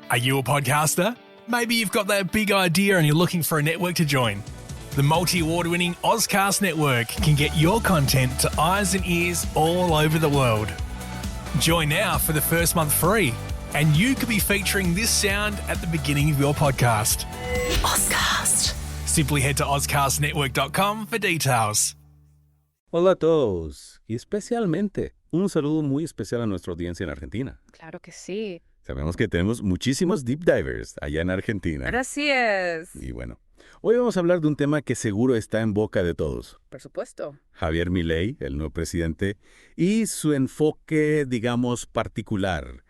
Are you a podcaster? Maybe you've got that big idea and you're looking for a network to join. The multi-award-winning Ozcast Network can get your content to eyes and ears all over the world. Join now for the first month free, and you could be featuring this sound at the beginning of your podcast. Ozcast. Simply head to ozcastnetwork.com for details. Hola a todos, y especialmente un saludo muy especial a nuestra audiencia en Argentina. Claro que sí. Sabemos que tenemos muchísimos deep divers allá en Argentina. Así es. Y bueno, hoy vamos a hablar de un tema que seguro está en boca de todos. Por supuesto. Javier Milei, el nuevo presidente, y su enfoque, digamos, particular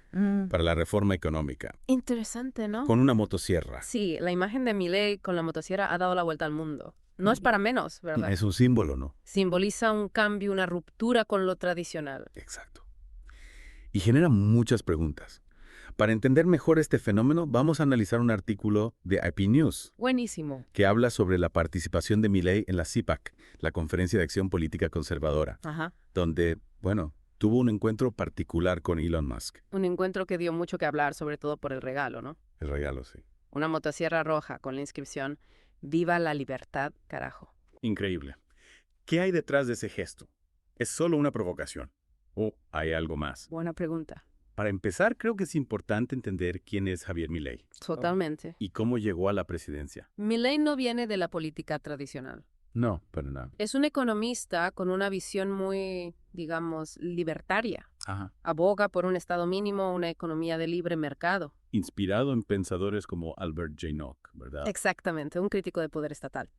para la reforma económica, Interesante, ¿no? con una motosierra. Sí, la imagen de Milei con la motosierra ha dado la vuelta al mundo. No es para menos, ¿verdad? Es un símbolo, ¿no? Simboliza un cambio, una ruptura con lo tradicional. Exacto. Y genera muchas preguntas. Para entender mejor este fenómeno, vamos a analizar un artículo de IP News Buenísimo. que habla sobre la participación de Milei en la CPAC, la Conferencia de Acción Política Conservadora, Ajá. donde, tuvo un encuentro particular con Elon Musk. Un encuentro que dio mucho que hablar, sobre todo por el regalo, ¿no? El regalo, sí. Una motosierra roja con la inscripción «Viva la libertad, carajo». Increíble. ¿Qué hay detrás de ese gesto? ¿Es solo una provocación? ¿O hay algo más? Buena pregunta. Para empezar, creo que es importante entender quién es Javier Milei Totalmente. y cómo llegó a la presidencia. Milei no viene de la política tradicional. No, pero nada. Es un economista con una visión muy, digamos, libertaria. Ajá. Aboga por un Estado mínimo, una economía de libre mercado. Inspirado en pensadores como Albert J. Nock, ¿verdad? Exactamente, un crítico de poder estatal.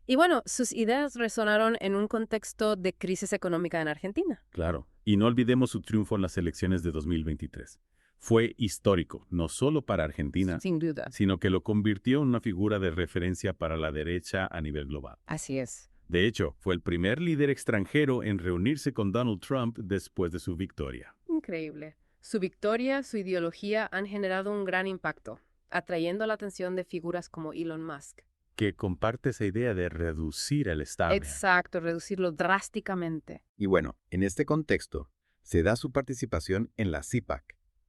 Y bueno, sus ideas resonaron en un contexto de crisis económica en Argentina. Claro. Y no olvidemos su triunfo en las elecciones de 2023. Fue histórico, no solo para Argentina, Sin duda. sino que lo convirtió en una figura de referencia para la derecha a nivel global. Así es. De hecho, fue el primer líder extranjero en reunirse con Donald Trump después de su victoria. Increíble. Su victoria, su ideología han generado un gran impacto, atrayendo la atención de figuras como Elon Musk. Que comparte esa idea de reducir el Estado. Exacto, reducirlo drásticamente. Y bueno, en este contexto, se da su participación en la CPAC,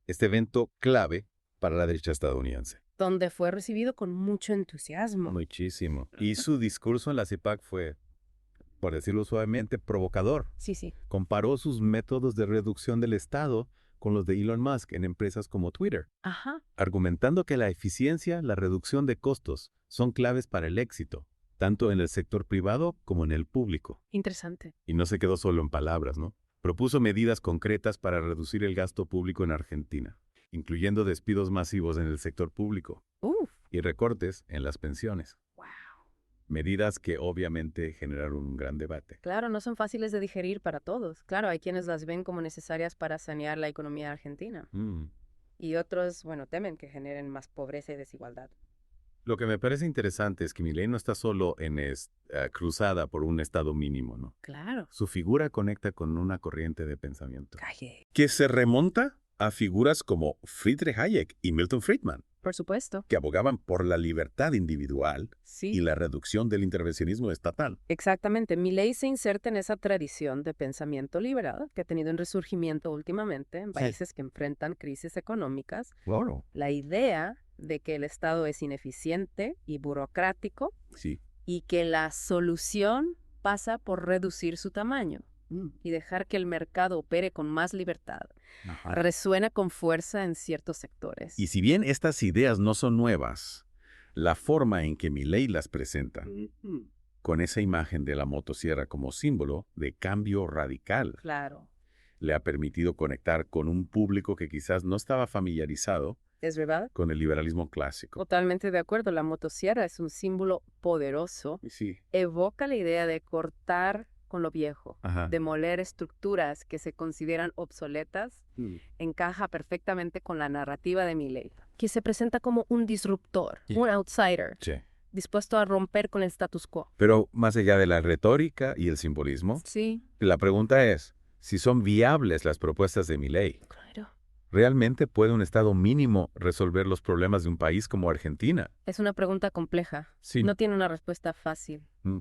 este evento clave para la derecha estadounidense. Donde fue recibido con mucho entusiasmo. Muchísimo. Y su discurso en la CPAC fue, por decirlo suavemente, provocador. Sí. Comparó sus métodos de reducción del Estado con los de Elon Musk en empresas como Twitter, Ajá. argumentando que la eficiencia, la reducción de costos son claves para el éxito, tanto en el sector privado como en el público. Interesante. Y no se quedó solo en palabras, ¿no? Propuso medidas concretas para reducir el gasto público en Argentina, incluyendo despidos masivos en el sector público Uf. y recortes en las pensiones. Wow. Medidas que obviamente generaron un gran debate. Claro, no son fáciles de digerir para todos. Claro, hay quienes las ven como necesarias para sanear la economía argentina. Y otros, temen que generen más pobreza y desigualdad. Lo que me parece interesante es que Milei no está solo en cruzada por un estado mínimo, ¿no? Claro. Su figura conecta con una corriente de pensamiento Calle. que se remonta a figuras como Friedrich Hayek y Milton Friedman, Por supuesto. que abogaban por la libertad individual Sí. y la reducción del intervencionismo estatal. Exactamente. Milei se inserta en esa tradición de pensamiento liberal que ha tenido un resurgimiento últimamente en países que enfrentan crisis económicas. Claro. La idea de que el Estado es ineficiente y burocrático Sí. y que la solución pasa por reducir su tamaño y dejar que el mercado opere con más libertad. Resuena con fuerza en ciertos sectores. Y si bien estas ideas no son nuevas, la forma en que Milei las presenta, con esa imagen de la motosierra como símbolo de cambio radical, Claro. le ha permitido conectar con un público que quizás no estaba familiarizado ¿Es verdad? con el liberalismo clásico. Totalmente de acuerdo. La motosierra es un símbolo poderoso. Sí. Evoca la idea de cortar con lo viejo, Ajá. demoler estructuras que se consideran obsoletas. Encaja perfectamente con la narrativa de Milei, que se presenta como un disruptor, un outsider, Sí. dispuesto a romper con el status quo. Pero más allá de la retórica y el simbolismo, Sí, la pregunta es si son viables las propuestas de Milei. claro. ¿Realmente puede un Estado mínimo resolver los problemas de un país como Argentina? Es una pregunta compleja. Sí. No tiene una respuesta fácil. Mm.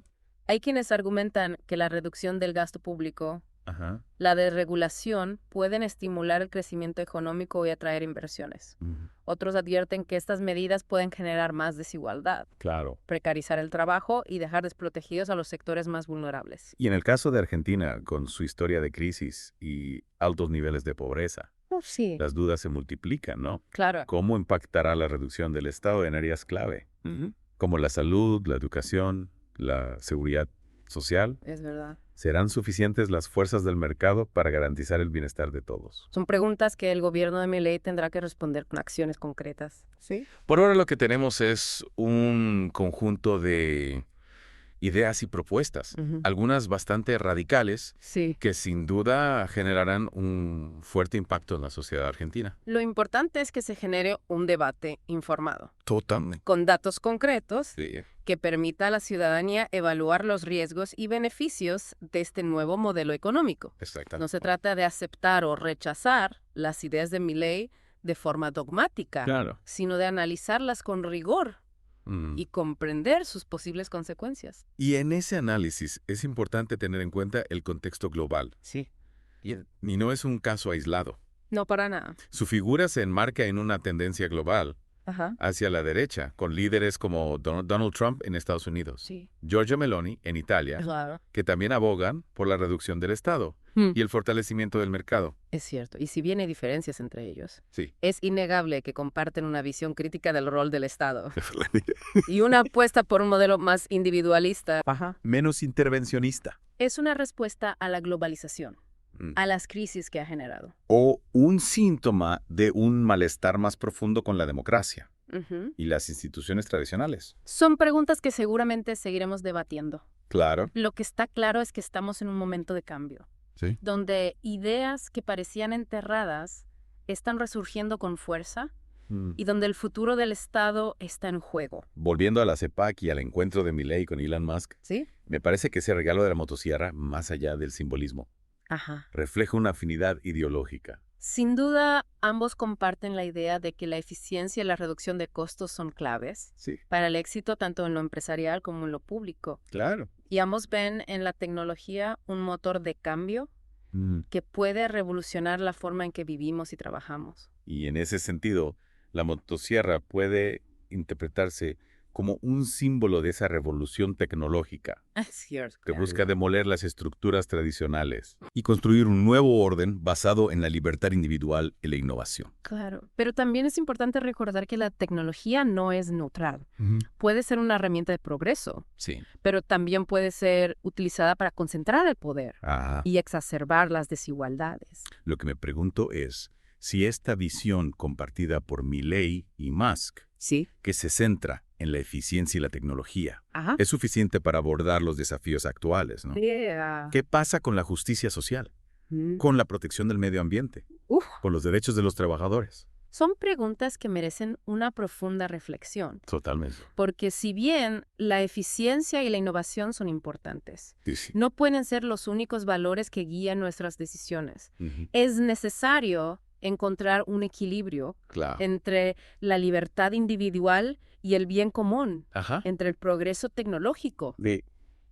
Hay quienes argumentan que la reducción del gasto público Ajá. La desregulación pueden estimular el crecimiento económico y atraer inversiones. Otros advierten que estas medidas pueden generar más desigualdad, Claro. precarizar el trabajo y dejar desprotegidos a los sectores más vulnerables. Y en el caso de Argentina, con su historia de crisis y altos niveles de pobreza, Sí, las dudas se multiplican, ¿no? claro. ¿Cómo impactará la reducción del Estado en áreas clave, como la salud, la educación, la seguridad social? Es verdad. ¿Serán suficientes las fuerzas del mercado para garantizar el bienestar de todos? Son preguntas que el gobierno de Milei tendrá que responder con acciones concretas. Sí. Por ahora lo que tenemos es un conjunto de ideas y propuestas, Ujú. algunas bastante radicales, Sí. que sin duda generarán un fuerte impacto en la sociedad argentina. Lo importante es que se genere un debate informado, Totalmente. con datos concretos Sí. que permita a la ciudadanía evaluar los riesgos y beneficios de este nuevo modelo económico. Exactamente. No se trata de aceptar o rechazar las ideas de Milei de forma dogmática, Claro. sino de analizarlas con rigor y comprender sus posibles consecuencias. Y en ese análisis es importante tener en cuenta el contexto global. Sí. Y no es un caso aislado. No para nada. Su figura se enmarca en una tendencia global Ajá. hacia la derecha, con líderes como Donald Trump en Estados Unidos, Sí. Giorgia Meloni en Italia, Claro. que también abogan por la reducción del Estado y el fortalecimiento del mercado. Es cierto. Y si bien hay diferencias entre ellos, Sí. es innegable que comparten una visión crítica del rol del Estado y una apuesta por un modelo más individualista. Ajá. Menos intervencionista. Es una respuesta a la globalización, Mm. a las crisis que ha generado. O un síntoma de un malestar más profundo con la democracia Ujú. y las instituciones tradicionales. Son preguntas que seguramente seguiremos debatiendo. Claro. Lo que está claro es que estamos en un momento de cambio, Sí. donde ideas que parecían enterradas están resurgiendo con fuerza y donde el futuro del Estado está en juego. Volviendo a la CEPAC y al encuentro de Milei con Elon Musk, ¿Sí? me parece que ese regalo de la motosierra, más allá del simbolismo, Ajá. refleja una afinidad ideológica. Sin duda, ambos comparten la idea de que la eficiencia y la reducción de costos son claves Sí, para el éxito tanto en lo empresarial como en lo público. claro. Y ambos ven en la tecnología un motor de cambio que puede revolucionar la forma en que vivimos y trabajamos. Y en ese sentido, la motosierra puede interpretarse como un símbolo de esa revolución tecnológica Es cierto. que busca demoler las estructuras tradicionales y construir un nuevo orden basado en la libertad individual y la innovación. Claro, pero también es importante recordar que la tecnología no es neutral. Puede ser una herramienta de progreso, Sí. pero también puede ser utilizada para concentrar el poder Ah, y exacerbar las desigualdades. lo que me pregunto es si esta visión compartida por Milei y Musk, Sí. que se centra en la eficiencia y la tecnología, Ajá. es suficiente para abordar los desafíos actuales, ¿no? ¿Qué pasa con la justicia social, con la protección del medio ambiente, Uf. con los derechos de los trabajadores? Son preguntas que merecen una profunda reflexión, Totalmente. porque si bien la eficiencia y la innovación son importantes, Sí, sí. no pueden ser los únicos valores que guían nuestras decisiones. Ujú. Es necesario encontrar un equilibrio Claro. entre la libertad individual y el bien común, Ajá. entre el progreso tecnológico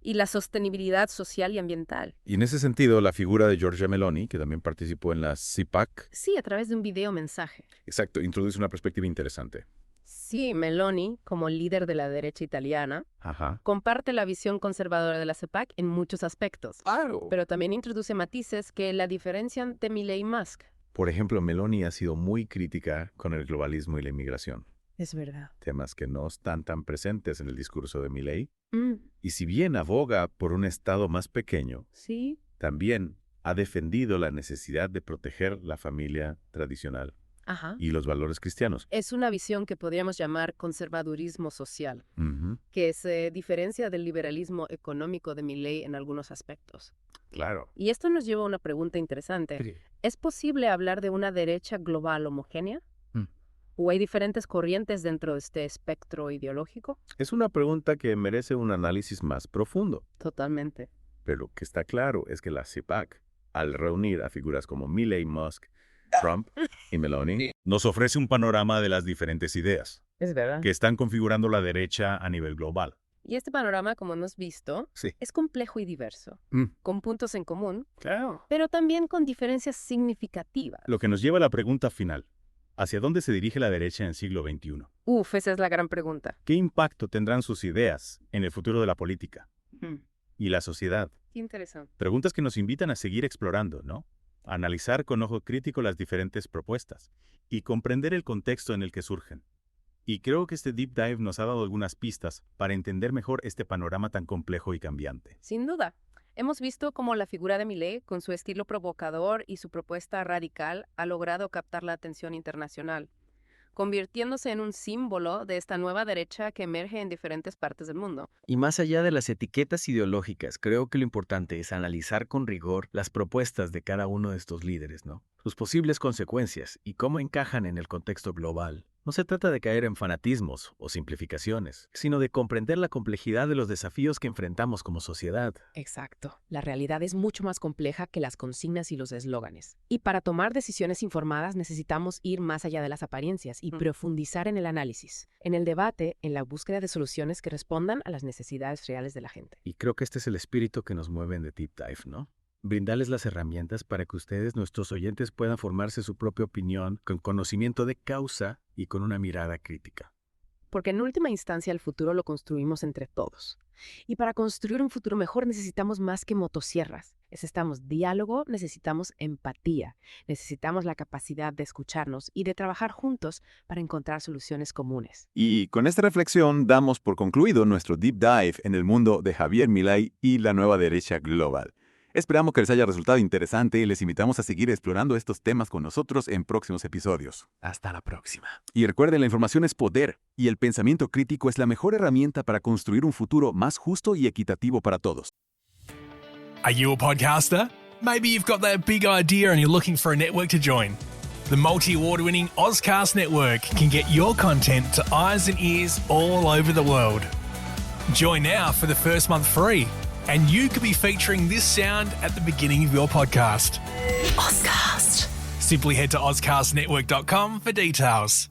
y la sostenibilidad social y ambiental. Y en ese sentido, la figura de Giorgia Meloni, que también participó en la CIPAC, Sí, a través de un video mensaje. exacto, introduce una perspectiva interesante. Sí, Meloni, como líder de la derecha italiana, Ajá. comparte la visión conservadora de la CEPAC en muchos aspectos, Claro. pero también introduce matices que la diferencian de Milei y Musk. Por ejemplo, Meloni ha sido muy crítica con el globalismo y la inmigración, Es verdad. temas que no están tan presentes en el discurso de Milei. Mm, Y si bien aboga por un Estado más pequeño, sí, también ha defendido la necesidad de proteger la familia tradicional ajá. y los valores cristianos. Es una visión que podríamos llamar conservadurismo social, Ujú. que se diferencia del liberalismo económico de Milei en algunos aspectos. Claro. Y esto nos lleva a una pregunta interesante. Sí. ¿Es posible hablar de una derecha global homogénea? Mm. ¿O hay diferentes corrientes dentro de este espectro ideológico? Es una pregunta que merece un análisis más profundo. Totalmente. Pero lo que está claro es que la CIPAC, al reunir a figuras como Milei, Musk, Trump y Meloni, nos ofrece un panorama de las diferentes ideas Es verdad. que están configurando la derecha a nivel global. Y este panorama, como hemos visto, Sí. es complejo y diverso, con puntos en común, Claro. pero también con diferencias significativas. Lo que nos lleva a la pregunta final. ¿Hacia dónde se dirige la derecha en el siglo XXI? Esa es la gran pregunta. ¿Qué impacto tendrán sus ideas en el futuro de la política y la sociedad? Qué interesante. Preguntas que nos invitan a seguir explorando, ¿no? A analizar con ojo crítico las diferentes propuestas y comprender el contexto en el que surgen. Y creo que este deep dive nos ha dado algunas pistas para entender mejor este panorama tan complejo y cambiante. Sin duda. Hemos visto cómo la figura de Milei, con su estilo provocador y su propuesta radical, ha logrado captar la atención internacional, convirtiéndose en un símbolo de esta nueva derecha que emerge en diferentes partes del mundo. Y más allá de las etiquetas ideológicas, creo que lo importante es analizar con rigor las propuestas de cada uno de estos líderes, ¿no? Sus posibles consecuencias y cómo encajan en el contexto global. No se trata de caer en fanatismos o simplificaciones, sino de comprender la complejidad de los desafíos que enfrentamos como sociedad. Exacto. La realidad es mucho más compleja que las consignas y los eslóganes. Y para tomar decisiones informadas necesitamos ir más allá de las apariencias y profundizar en el análisis, en el debate, en la búsqueda de soluciones que respondan a las necesidades reales de la gente. Y creo que este es el espíritu que nos mueve en The Deep Dive, ¿no? Brindarles las herramientas para que ustedes, nuestros oyentes, puedan formarse su propia opinión con conocimiento de causa y con una mirada crítica. Porque en última instancia el futuro lo construimos entre todos. Y para construir un futuro mejor necesitamos más que motosierras. Necesitamos diálogo, necesitamos empatía, necesitamos la capacidad de escucharnos y de trabajar juntos para encontrar soluciones comunes. Y con esta reflexión damos por concluido nuestro deep dive en el mundo de Javier Milei y la nueva derecha global. Esperamos que les haya resultado interesante y les invitamos a seguir explorando estos temas con nosotros en próximos episodios. Hasta la próxima. Y recuerden, la información es poder y el pensamiento crítico es la mejor herramienta para construir un futuro más justo y equitativo para todos. Are you a podcaster? Maybe you've got that big idea and you're looking for a network to join. The multi-award-winning Ozcast Network can get your content to eyes and ears all over the world. Join now for the first month free, and you could be featuring this sound at the beginning of your podcast. Ozcast. Simply head to ozcastnetwork.com for details.